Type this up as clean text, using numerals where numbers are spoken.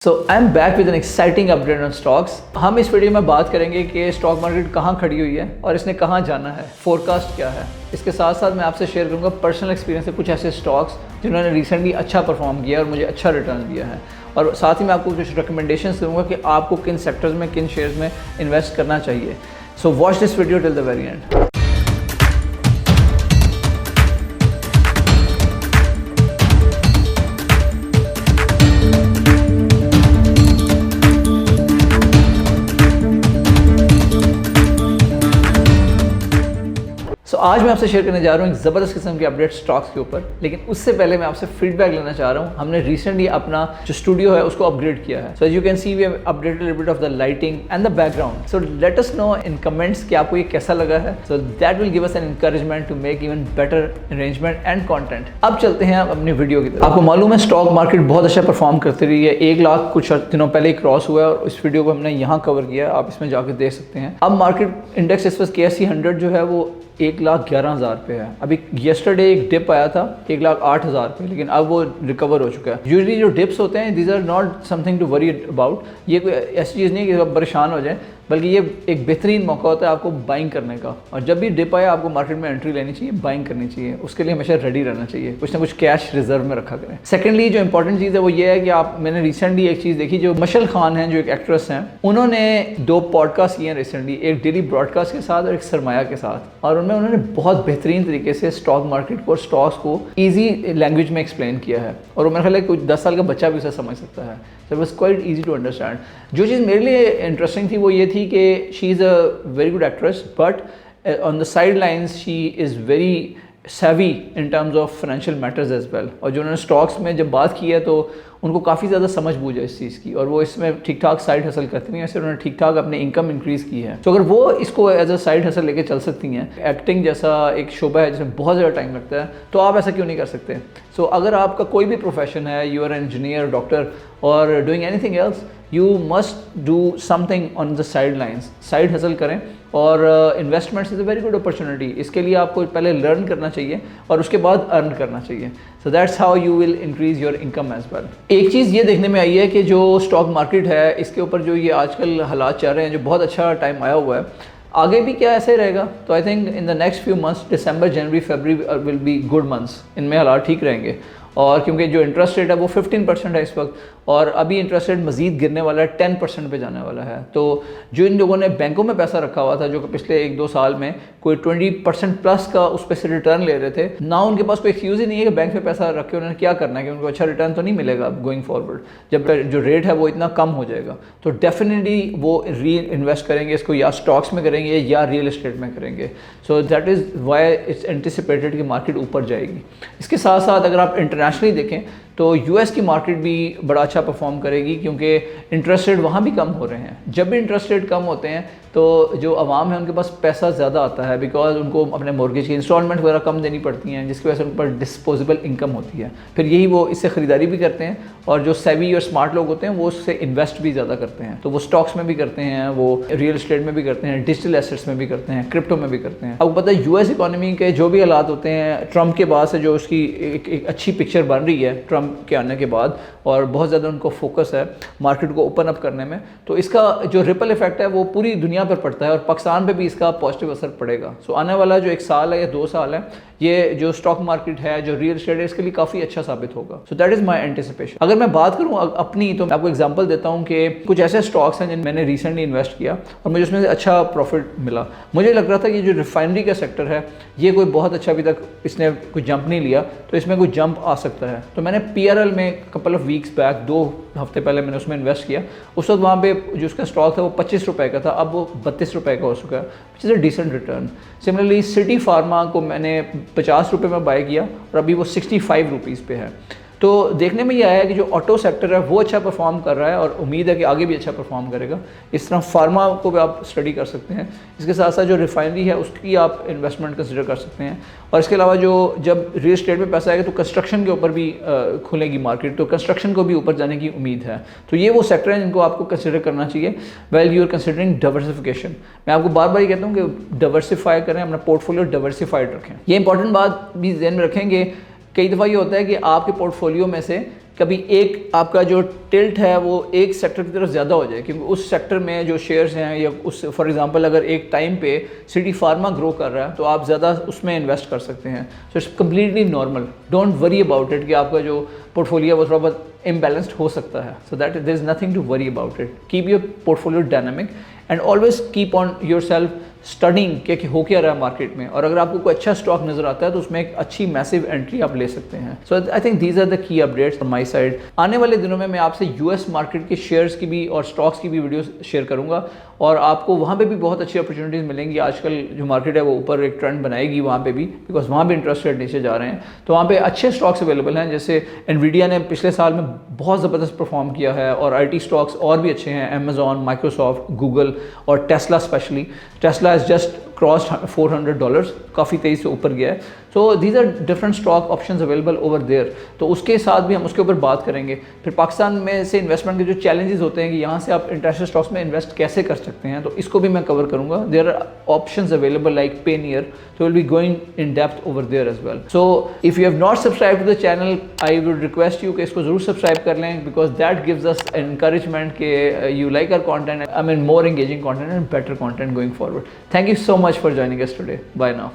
So I am back with an exciting update on stocks. हम इस video में बात करेंगे कि स्टॉक मार्केट कहाँ खड़ी हुई है और इसने कहाँ जाना है, फोरकास्ट क्या है। इसके साथ साथ मैं आपसे शेयर करूँगा पर्सनल एक्सपीरियंस से कुछ ऐसे स्टॉक्स जिन्होंने रिसेंटली अच्छा परफॉर्म किया और मुझे अच्छा रिटर्न दिया है, और साथ ही मैं आपको कुछ रिकमेंडेशंस दूंगा कि आपको किन सेक्टर्स में, किन शेयर्स में इन्वेस्ट करना चाहिए। So watch this video till the very and. आज मैं आपसे शेयर करने जा रहा हूँ एक ज़बरदस्त किस्म के अपडेट स्टॉक्स के ऊपर, लेकिन उससे पहले मैं आपसे फीडबैक लेना चाह रहा हूँ। हमने रिसेंटली अपना जो स्टूडियो है उसको अपग्रेड किया है। So as you can see we have updated little bit of the lighting and the background. So let us know in comments कि आपको ये कैसा लगा है। So that will give us an encouragement to make even better arrangement and content. अब चलते हैं अपनी वीडियो की तरफ। आपको मालूम है स्टॉक मार्केट बहुत अच्छा परफॉर्म करती रही है। 1 लाख कुछ दिनों पहले क्रॉस हुआ है और इस वीडियो को हमने यहाँ कवर किया है, आप इसमें जाकर देख सकते हैं। अब मार्केट इंडेक्स इस वक्त KSE 100 जो है वो 1,11,000 पे है। अभी येस्टरडे एक डिप आया था 1,08,000 पे, लेकिन अब वो रिकवर हो चुका है। यूजुअली जो डिप्स होते हैं these are not something to worry about. ये कोई ऐसी चीज़ नहीं कि आप परेशान हो जाए, बल्कि ये एक बेहतरीन मौका होता है आपको बाइंग करने का। और जब भी डिप आए आपको मार्केट में एंट्री लेनी चाहिए, बाइंग करनी चाहिए। उसके लिए हमेशा रेडी रहना चाहिए, कुछ ना कुछ कैश रिजर्व में रखा करें। सेकेंडली जो इंपॉर्टेंट चीज़ है वो ये है कि मैंने रिसेंटली एक चीज़ देखी, जो मशल खान हैं जो एक एक्ट्रेस हैं, उन्होंने 2 पॉडकास्ट किए हैं रिसेंटली, एक डेली ब्रॉडकास्ट के साथ और एक सरमाया के साथ। और उनमें उन्होंने बहुत बेहतरीन तरीके से स्टॉक मार्केट को और स्टॉक्स को ईजी लैंग्वेज में एक्सप्लेन किया है, और मेरे ख्याल है कुछ 10 साल का बच्चा भी उसे समझ सकता है। So it was quite easy to understand. जो चीज़ मेरे लिए इंटरेस्टिंग थी वो ये थी कि she is a very good actress, but on the side lines she is very savvy in terms of financial matters as well। और जो उन्होंने स्टॉक्स में जब बात की है तो उनको काफ़ी ज़्यादा समझ बूझ है इस चीज़ की, और वो इसमें ठीक ठाक साइड हसल करती हैं। ऐसे उन्होंने ठीक ठाक अपने इनकम इंक्रीज़ की है। तो अगर वो इसको एज अ साइड हसल लेके चल सकती हैं, एक्टिंग जैसा एक शोबा है जिसमें बहुत ज़्यादा टाइम लगता है, तो आप ऐसा क्यों नहीं कर सकते। सो अगर आपका कोई भी प्रोफेशन है, you are an engineer, doctor और doing anything else, you must do something on the side lines. Side hustle करें, और investments is a very good opportunity. इसके लिए आपको पहले लर्न करना चाहिए और उसके बाद अर्न करना चाहिए। So that's how you will increase your income as well. एक चीज़ ये देखने में आई है कि जो स्टॉक मार्केट है इसके ऊपर जो ये आजकल हालात चल रहे हैं, जो बहुत अच्छा टाइम आया हुआ है, आगे भी क्या ऐसे ही रहेगा। तो I think in the next few months, December, January, February will be good months. इनमें हालात ठीक रहेंगे, और क्योंकि जो इंटरेस्ट रेट है वो 15% है इस वक्त, और अभी इंटरेस्ट रेट मज़ीद गिरने वाला है, 10% पे जाने वाला है। तो जो इन लोगों ने बैंकों में पैसा रखा हुआ था, जो कि पिछले 1-2 साल में कोई 20% प्लस का उस पर से रिटर्न ले रहे थे, ना उनके पास कोई एक्सक्यूज़ ही नहीं है कि बैंक में पैसा रख के उन्होंने क्या करना है, कि उनको अच्छा रिटर्न तो नहीं मिलेगा गोइंग फॉरवर्ड, जब जो रेट है वो इतना कम हो जाएगा। तो डेफिनेटली वो री इन्वेस्ट करेंगे इसको, या स्टॉक्स में करेंगे या रियल इस्टेट में करेंगे। So that is why it's anticipated कि मार्केट ऊपर जाएगी। इसके साथ साथ अगर आप इंटरनेशनली देखें तो US की मार्केट भी बड़ा अच्छा परफॉर्म करेगी, क्योंकि इंटरेस्ट रेट वहाँ भी कम हो रहे हैं। जब भी इंटरेस्ट रेट कम होते हैं तो जो आवाम है उनके पास पैसा ज़्यादा आता है, बिकॉज उनको अपने मॉर्गेज की इंस्टॉलमेंट वगैरह कम देनी पड़ती हैं, जिसकी वजह से उन पर डिस्पोजेबल इनकम होती है। फिर यही वो इससे ख़रीदारी भी करते हैं, और जो सेवी और स्मार्ट लोग होते हैं वो उससे इन्वेस्ट भी ज़्यादा करते हैं। तो वो स्टॉक्स में भी करते हैं, वो रियल इस्टेट में भी करते हैं, डिजिटल एसेट्स में भी करते हैं, क्रिप्टो में भी करते हैं। आपको पता है US इकॉनमी के जो भी हालात होते हैं, ट्रंप के बाद से जो उसकी एक अच्छी पिक्चर बन रही है ट्रंप के आने के बाद, और बहुत ज़्यादा उनको फोकस है मार्केट को ओपन अप करने में, तो इसका जो रिपल इफेक्ट है वो पूरी दुनिया पर पड़ता है, और पाकिस्तान पे भी इसका पॉजिटिव असर पड़ेगा। सो आने वाला जो 1 साल है या 2 साल है, ये जो स्टॉक मार्केट है, जो रियल एस्टेट है, इसके लिए काफ़ी अच्छा साबित होगा। So that is my anticipation. अगर मैं बात करूँ अपनी, तो मैं आपको एग्जांपल देता हूँ कि कुछ ऐसे स्टॉक्स हैं जिन मैंने रिसेंटली इन्वेस्ट किया और मुझे उसमें से अच्छा प्रॉफिट मिला। मुझे लग रहा था कि जो रिफाइनरी का सेक्टर है ये कोई बहुत अच्छा अभी तक इसने कोई जंप नहीं लिया, तो इसमें कोई जंप आ सकता है। तो मैंने PRL में कपल ऑफ वीक्स बैक, 2 हफ्ते पहले मैंने उसमें इन्वेस्ट किया। उस वक्त वहाँ पे जो उसका स्टॉक था वो 25 रुपये का था, अब वो 32 रुपये का हो चुका है, which is a decent return. Similarly City Pharma को मैंने 50 रुपये में बाय किया और अभी वो 65 रुपीज़ पे है। तो देखने में ये आया कि जो ऑटो सेक्टर है वो अच्छा परफॉर्म कर रहा है, और उम्मीद है कि आगे भी अच्छा परफॉर्म करेगा। इस तरह फार्मा को भी आप स्टडी कर सकते हैं। इसके साथ साथ जो रिफाइनरी है उसकी आप इन्वेस्टमेंट कंसिडर कर सकते हैं। और इसके अलावा जो जब रियल एस्टेट में पैसा आएगा तो कंस्ट्रक्शन के ऊपर भी खुलेगी मार्केट, तो कंस्ट्रक्शन को भी ऊपर जाने की उम्मीद है। तो ये वो सेक्टर हैं जिनको आपको कंसिडर करना चाहिए well you are considering diversification. मैं आपको बार बार ये कहता हूँ कि डाइवर्सिफाई करें, अपना पोर्टफोलियो डाइवर्सिफाइड रखें। ये इंपॉर्टेंट बात भी ध्यान में रखेंगे। कई दफ़ा ये होता है कि आपके पोर्टफोलियो में से कभी एक आपका जो टिल्ट है वो एक सेक्टर की तरफ ज़्यादा हो जाए, क्योंकि उस सेक्टर में जो शेयर्स हैं या उस फॉर एग्जांपल अगर एक टाइम पे सिटी फार्मा ग्रो कर रहा है तो आप ज़्यादा उसमें इन्वेस्ट कर सकते हैं। So it's completely normal, don't worry about it कि आपका जो पोर्टफोलियो वो थोड़ा बहुत इम्बैलेंस्ड हो सकता है। So that there is nothing to worry about it. Keep your portfolio dynamic and always keep on your self studying कि हो क्या रहा है मार्केट में, और अगर आपको कोई अच्छा स्टॉक नजर आता है तो उसमें एक अच्छी मैसिव एंट्री आप ले सकते हैं। So I think these are the key updates from my side. आने वाले दिनों में मैं आपसे यूएस मार्केट के शेयर्स की भी और स्टॉक्स की भी वीडियोस शेयर करूंगा, और आपको वहाँ पे भी बहुत अच्छी अपॉर्चुनिटीज़ मिलेंगी। आजकल जो मार्केट है वो ऊपर एक ट्रेंड बनाएगी वहाँ पे भी, बिकॉज वहाँ भी इंटरेस्ट रेट नीचे जा रहे हैं। तो वहाँ पे अच्छे स्टॉक्स अवेलेबल हैं, जैसे एनवीडिया ने पिछले साल में बहुत ज़बरदस्त परफॉर्म किया है, और आईटी स्टॉक्स और भी अच्छे हैं, अमेजॉन, माइक्रोसॉफ्ट, गूगल और Tesla specially. Tesla is just cross $400, काफ़ी तेज़ी से ऊपर गया है। So these are different stock options available over there. तो उसके साथ भी हम उसके ऊपर बात करेंगे। फिर पाकिस्तान में से इन्वेस्टमेंट के जो चैलेंजेस होते हैं कि यहाँ से आप इंटरनेशनल स्टॉक्स में इन्वेस्ट कैसे कर सकते हैं, तो इसको भी मैं कवर करूँगा। There are options available like Pennier, so we'll be going in depth over there as well. So if you have not subscribed to the channel, I would request you कि इसको ज़रूर सब्सक्राइब कर लें, because that gives us encouragement कि you like our content, I mean more engaging content and better content going forward. Thank you so much for joining us today. Bye now.